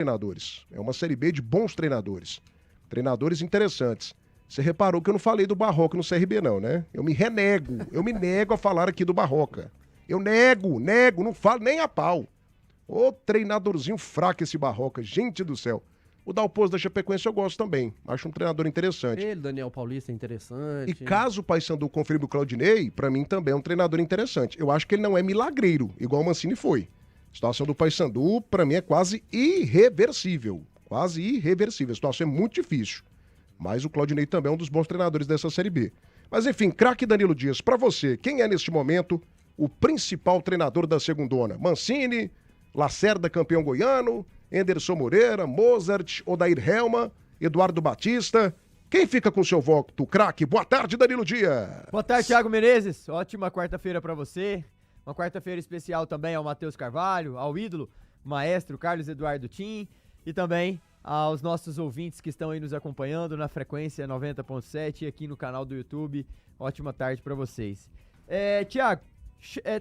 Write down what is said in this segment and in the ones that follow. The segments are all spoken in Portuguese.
treinadores. É uma Série B de bons treinadores. Treinadores interessantes. Você reparou que eu não falei do Barroca no CRB não, né? Eu me nego a falar aqui do Barroca. Eu nego, não falo nem a pau. Ô treinadorzinho fraco esse Barroca, gente do céu. O Dalpozo da Chapecoense eu gosto também, acho um treinador interessante. Ele, Daniel Paulista, é interessante. E caso o Paysandu confirme o Claudinei, pra mim também é um treinador interessante. Eu acho que ele não é milagreiro, igual o Mancini foi. A situação do Paysandu, pra mim, é quase irreversível. Quase irreversível, a situação é muito difícil. Mas o Claudinei também é um dos bons treinadores dessa Série B. Mas enfim, craque Danilo Dias, pra você, quem é neste momento o principal treinador da segundona? Mancini, Lacerda campeão goiano, Enderson Moreira, Mozart, Odair Helma, Eduardo Batista. Quem fica com seu voto, craque? Boa tarde, Danilo Dias. Boa tarde, Thiago Menezes. Ótima quarta-feira pra você. Uma quarta-feira especial também ao Matheus Carvalho, ao ídolo, maestro Carlos Eduardo Tim e também aos nossos ouvintes que estão aí nos acompanhando na frequência 90.7 e aqui no canal do YouTube. Ótima tarde pra vocês. Thiago,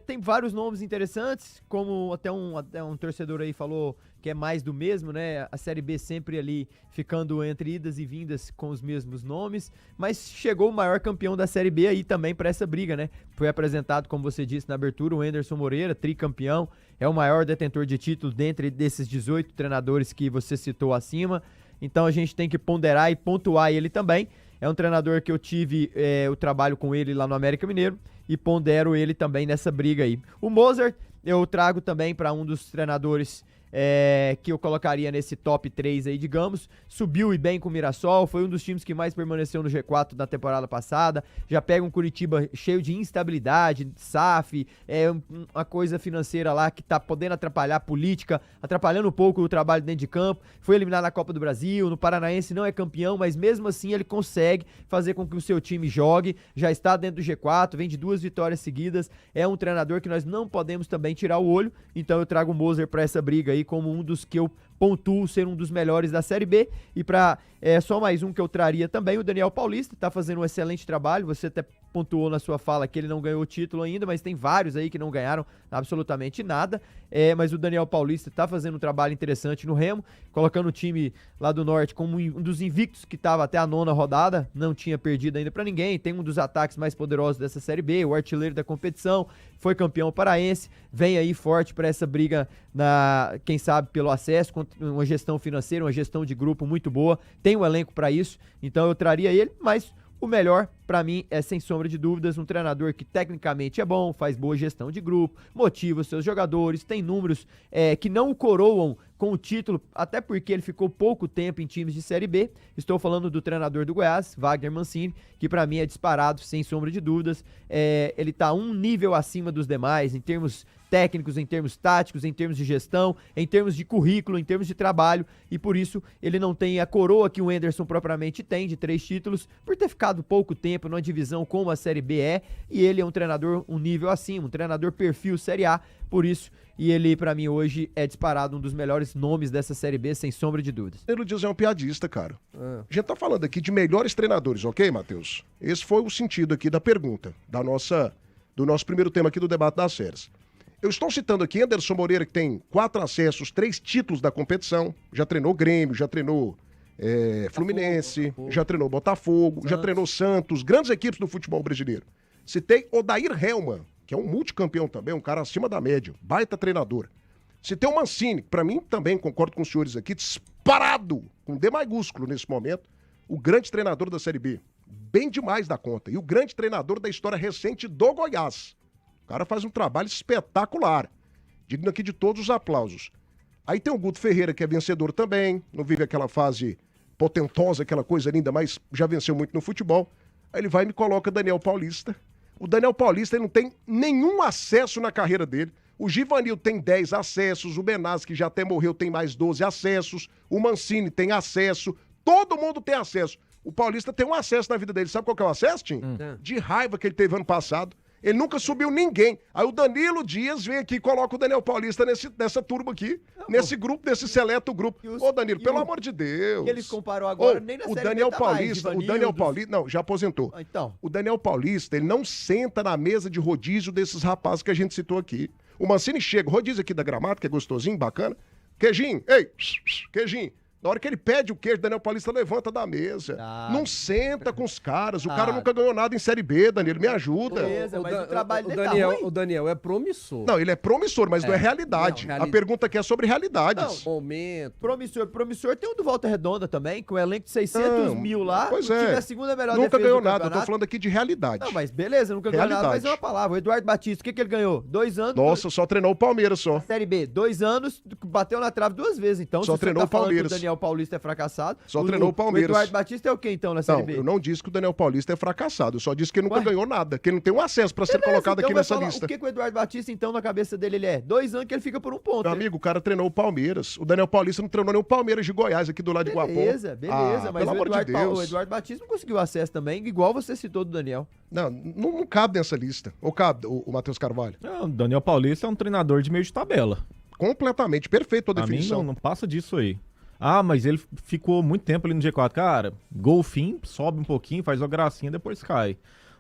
tem vários nomes interessantes, como até um torcedor aí falou que é mais do mesmo, né? A Série B sempre ali ficando entre idas e vindas com os mesmos nomes, mas chegou o maior campeão da Série B aí também para essa briga, né? Foi apresentado, como você disse na abertura, o Enderson Moreira, tricampeão, é o maior detentor de título dentre desses 18 treinadores que você citou acima, então a gente tem que ponderar e pontuar ele também. É um treinador que eu tive o trabalho com ele lá no América Mineiro e pondero ele também nessa briga aí. O Mozart eu trago também para um dos treinadores que eu colocaria nesse top 3 aí, digamos. Subiu e bem com o Mirassol, foi um dos times que mais permaneceu no G4 da temporada passada. Já pega um Curitiba cheio de instabilidade, SAF, uma coisa financeira lá que tá podendo atrapalhar a política, atrapalhando um pouco o trabalho dentro de campo. Foi eliminado na Copa do Brasil, no Paranaense não é campeão, mas mesmo assim ele consegue fazer com que o seu time jogue. Já está dentro do G4, vem de 2 vitórias seguidas. É um treinador que nós não podemos também tirar o olho, então eu trago o Mozart pra essa briga aí como um dos que eu pontuo ser um dos melhores da Série B. E para só mais um que eu traria também, o Daniel Paulista, tá fazendo um excelente trabalho. Você até pontuou na sua fala que ele não ganhou o título ainda, mas tem vários aí que não ganharam absolutamente nada. Mas o Daniel Paulista tá fazendo um trabalho interessante no Remo, colocando o time lá do Norte como um dos invictos que tava até a 9ª rodada, não tinha perdido ainda para ninguém. Tem um dos ataques mais poderosos dessa Série B, o artilheiro da competição, foi campeão paraense, vem aí forte para essa briga quem sabe pelo acesso, com uma gestão financeira, uma gestão de grupo muito boa, tem um elenco para isso, então eu traria ele, mas o melhor, pra mim, é sem sombra de dúvidas um treinador que tecnicamente é bom, faz boa gestão de grupo, motiva os seus jogadores, tem números que não o coroam com o título, até porque ele ficou pouco tempo em times de Série B. Estou falando do treinador do Goiás, Wagner Mancini, que pra mim é disparado, sem sombra de dúvidas. Ele tá um nível acima dos demais em termos técnicos, em termos táticos, em termos de gestão, em termos de currículo, em termos de trabalho, e por isso ele não tem a coroa que o Enderson propriamente tem, de 3 títulos, por ter ficado pouco tempo numa divisão como a Série B e ele é um treinador um nível acima, um treinador perfil Série A, por isso, e ele pra mim hoje é disparado um dos melhores nomes dessa Série B, sem sombra de dúvidas. Danilo Dias é um piadista, cara. A gente tá falando aqui de melhores treinadores, ok, Matheus? Esse foi o sentido aqui da pergunta, do nosso primeiro tema aqui do debate das séries. Eu estou citando aqui Enderson Moreira, que tem 4 acessos, 3 títulos da competição, já treinou Grêmio, já treinou Fluminense, já treinou Botafogo, já treinou Santos, grandes equipes do futebol brasileiro. Citei Odair Helma, que é um multicampeão também, um cara acima da média, baita treinador. Citei o Mancini, que pra mim também, concordo com os senhores aqui, disparado, com D maiúsculo nesse momento, o grande treinador da Série B, bem demais da conta, e o grande treinador da história recente do Goiás. O cara faz um trabalho espetacular, digno aqui de todos os aplausos. Aí tem o Guto Ferreira, que é vencedor também, não vive aquela fase potentosa, aquela coisa linda, mas já venceu muito no futebol. Aí ele vai e me coloca Daniel Paulista. O Daniel Paulista ele não tem nenhum acesso na carreira dele. O Givanil tem 10 acessos, o Benaz, que já até morreu, tem mais 12 acessos, o Mancini tem acesso, todo mundo tem acesso. O Paulista tem um acesso na vida dele. Sabe qual que é o acesso, Tim? De raiva que ele teve ano passado. Ele nunca subiu ninguém. Aí o Danilo Dias vem aqui e coloca o Daniel Paulista nessa turma aqui, nesse grupo, nesse seleto grupo. Ô, Danilo, pelo amor de Deus. Que eles comparou agora, nem na o Série Daniel B tá Paulista, mais, o Daniel Paulista, não, já aposentou. Então. O Daniel Paulista, ele não senta na mesa de rodízio desses rapazes que a gente citou aqui. O Mancini chega, rodízio aqui da Gramado, que é gostosinho, bacana. Queijinho, ei, queijinho. Na hora que ele pede o queijo, Daniel Paulista levanta da mesa. Não senta com os caras. O cara nunca ganhou nada em Série B, Danilo. Me ajuda. Beleza, mas o trabalho dele Daniel, tá ruim. o Daniel é promissor. Não, ele é promissor, mas não é realidade. Não, A pergunta aqui é sobre realidades. Momento. Promissor tem um do Volta Redonda também, com um elenco de 600 mil lá. Pois o time é. é a segunda melhor Nunca defesa ganhou do nada. Eu campeonato. tô falando aqui de realidade. Não, mas beleza, nunca ganhou nada, mas é uma palavra. O Eduardo Batista, o que ele ganhou? 2 anos. Nossa, só treinou o Palmeiras só. Série B, 2 anos, bateu na trave 2 vezes. Então, Só se você treinou tá o falando que Palmeiras. o Daniel Paulista é fracassado. Só treinou o Palmeiras. O Eduardo Batista é o quê, então, na Série Não, B? eu não disse que o Daniel Paulista é fracassado. Eu só disse que ele nunca Ué? ganhou nada. Que ele não tem um acesso pra ser Beleza, colocado então aqui vai nessa falar lista. O que o Eduardo Batista, então, na cabeça dele, ele é? 2 anos que ele fica por um ponto. Meu amigo, o cara treinou o Palmeiras. O Daniel Paulista não treinou nem o Palmeiras de Goiás, aqui do lado de Guapó. Beleza, mas pelo o amor de Eduardo, o Deus. Eduardo Batista não conseguiu acesso também, igual você citou do Daniel. Não cabe nessa lista. Ou cabe, o Matheus Carvalho? Não, o Daniel Paulista é um treinador de meio de tabela. Completamente. Perfeito a Pra mim, definição. não passa disso aí. Ah, mas ele ficou muito tempo ali no G4. Cara, golfinho, sobe um pouquinho, faz uma gracinha, depois cai.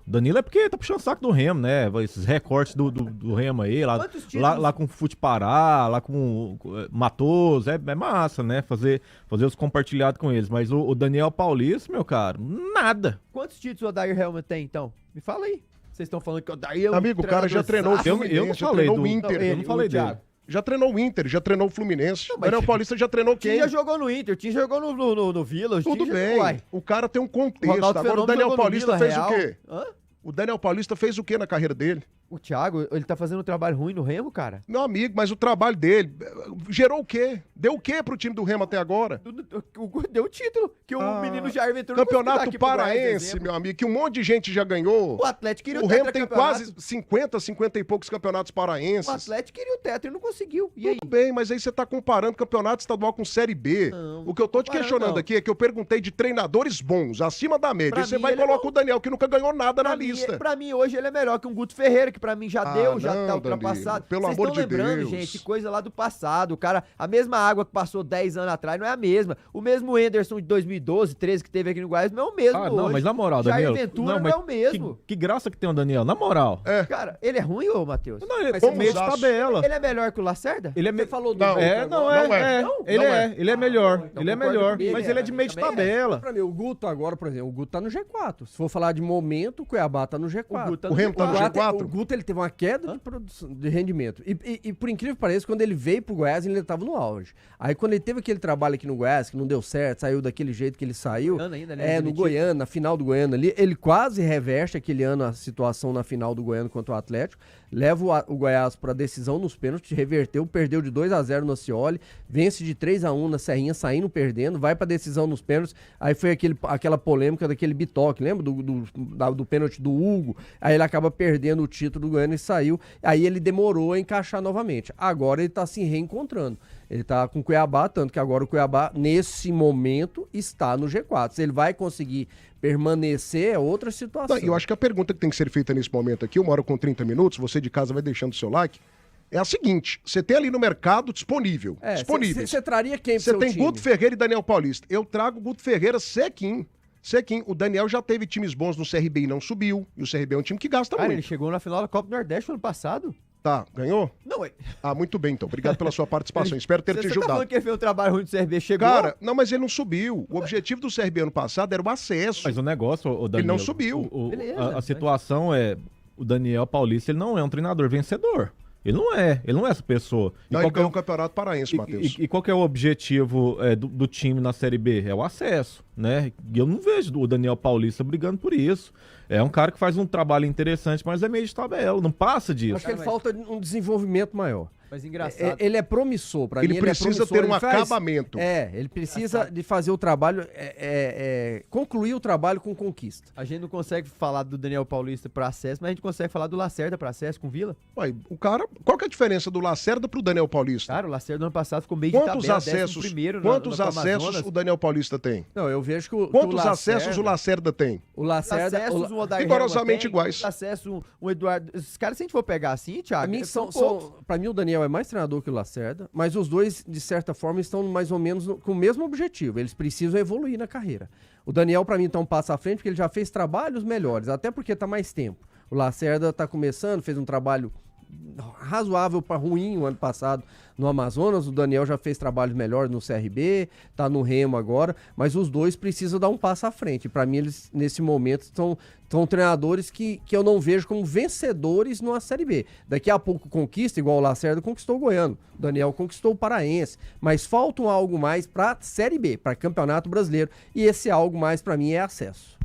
O Danilo é porque tá puxando o saco do Remo, né? Esses recortes do Remo aí, lá com o Fute Pará, lá com o Matoso, é massa, né? Fazer os compartilhados com eles. Mas o Daniel Paulista, meu caro, nada. Quantos títulos o Odair Helmut tem, então? Me fala aí. Vocês estão falando que o Odair é um Amigo, o cara já treinou o treinadorzaço. Fluminense, eu não já falei treinou do- o Inter. eu não falei dele. Thiago. Já treinou o Inter, já treinou o Fluminense. Não, mas- Daniel Paulista já treinou O Tim quem? já jogou no Inter, o Tim jogou no Vila. o Tudo Tim bem. Jogou, uai. O cara tem um O contexto. Ronaldo Agora o Fenômeno Daniel jogou no Paulista Vila fez Real. o quê? Hã? O Daniel Paulista fez o quê na carreira dele? O Thiago, ele tá fazendo um trabalho ruim no Remo, cara? Meu amigo, mas o trabalho dele gerou o quê? Deu o quê pro time do Remo até agora? Deu o título, que o menino Jair Ventura não conseguiu dar Campeonato aqui pro Goiás, Paraense, exemplo. meu amigo, que um monte de gente já ganhou. O Atlético queria O o Remo tem tetracampeonato. quase 50 e poucos campeonatos O paraenses. Atlético queria o tetra e não conseguiu. E aí? Tudo bem, mas aí você tá comparando campeonato estadual com Série B. Não, O que eu tô te comparando, questionando não. aqui é que eu perguntei de treinadores bons, acima da média. Pra Aí você mim, vai e ele é coloca bom. o Daniel, que nunca ganhou nada na Pra mim, lista. pra mim, hoje ele é melhor que um Guto Ferreira, que pra mim já deu, já não, tá ultrapassado. Danilo, pelo Vocês amor estão de lembrando, Deus. gente, coisa lá do passado. O cara, a mesma água que passou 10 anos atrás não é a mesma. O mesmo Anderson de 2012, 13 que teve aqui no Goiás não é o mesmo Ah, não, hoje. mas na moral, Jair Daniel. Ventura não mas é o mesmo. Que graça que tem o Daniel, na moral. Cara, ele é ruim, ô Matheus? Não, ele Mas é você meio de usaço. tabela. Ele é melhor que o Lacerda? Ele é Você falou do Não, Guto É, agora. não é, Não é. é. Não? Ele Não é, ele é melhor. então Ele é concordo melhor. comigo, Mas ele ele é de é, meio de também é. tabela. Pra mim, o Guto agora, por exemplo, o Guto tá no G4. Se for falar de momento, o Cuiabá tá no G4. O Guto tá O Remo tá no G4. G4? O Guto ele teve uma queda de produção, de rendimento. E por incrível que pareça, quando ele veio pro Goiás, ele ainda tava no auge. Aí quando ele teve aquele trabalho aqui no Goiás, que não deu certo, saiu daquele jeito que ele saiu. Goiânia ainda, né? No Demitido. Goiânia, na final do Goiânia ali, ele quase reverte aquele ano a situação na final do Goiânia contra o Atlético. Leva o Goiás pra decisão nos pênaltis, reverteu, perdeu de 2-0 no Cioli, vence de 3-1 na Serrinha, saindo perdendo, vai pra decisão nos pênaltis. Aí foi aquela polêmica daquele bitoque, lembra? Do pênalti do Hugo. Aí ele acaba perdendo o título do Goiânia e saiu. Aí ele demorou a encaixar novamente. Agora ele tá se reencontrando. Ele tá com o Cuiabá, tanto que agora o Cuiabá, nesse momento, está no G4. Se ele vai conseguir permanecer, é outra situação. Eu acho que a pergunta que tem que ser feita nesse momento aqui, 1 hora com 30 minutos, você de casa vai deixando o seu like, é a seguinte: você tem ali no mercado disponível. Disponíveis. Você traria quem pro Você seu tem time? Guto Ferreira e Daniel Paulista. Eu trago Guto Ferreira sequinho. Sequinho. O Daniel já teve times bons no CRB e não subiu. E o CRB é um time que gasta Cara, ele muito. chegou na final da Copa do Nordeste no ano passado. Tá, ganhou? Não, é. Ah, muito bem, então. Obrigado pela sua participação. Espero ter te Você tá ajudado. falando que ele fez um trabalho ruim do CRB, chegou? Cara, não, mas ele não subiu. O objetivo do CRB ano passado era o acesso. Mas o negócio, o Danilo, não subiu. Beleza, a mas- situação é, o Daniel Paulista, ele não é um treinador vencedor. Ele não é essa pessoa. E Não, qual ele que é ganhou o- o Campeonato Paraense, Matheus. E qual que é o objetivo do time na Série B? É o acesso, né? E eu não vejo o Daniel Paulista brigando por isso. É um cara que faz um trabalho interessante, mas é meio de tabela, não passa disso. Acho que ele falta um desenvolvimento maior. Mas engraçado. Ele é promissor, pra mim Ele ele é precisa promissor, ter um ele faz- acabamento. Ele precisa de fazer o trabalho, concluir o trabalho com conquista. A gente não consegue falar do Daniel Paulista para acesso, mas a gente consegue falar do Lacerda para acesso com o Vila. Ué, o cara, qual que é a diferença do Lacerda pro Daniel Paulista? Cara, o Lacerda no ano passado ficou meio de Quantos tabela, acessos, 11º quantos no acessos Amazonas. o Daniel Paulista tem? Não, eu vejo que o Quantos Lacerda- acessos o Lacerda tem? O Lacerda... Acessos, o Odair rigorosamente Helman tem, iguais. Acesso, um Eduardo... Esses caras, se a gente for pegar assim, Thiago... Pra mim, poucos. pra mim, o Daniel é mais treinador que o Lacerda, mas os dois, de certa forma, estão mais ou menos com o mesmo objetivo. Eles precisam evoluir na carreira. O Daniel, pra mim, tá um passo à frente, porque ele já fez trabalhos melhores, até porque tá mais tempo. O Lacerda tá começando, fez um trabalho razoável para ruim o ano passado no Amazonas. O Daniel já fez trabalhos melhores no CRB, tá no Remo agora, mas os dois precisam dar um passo à frente. Para mim, eles, nesse momento, são treinadores que eu não vejo como vencedores numa Série B. Daqui a pouco conquista, igual o Lacerda conquistou o Goiano, o Daniel conquistou o Paraense, mas falta algo mais para Série B, para Campeonato Brasileiro, e esse algo mais para mim é acesso.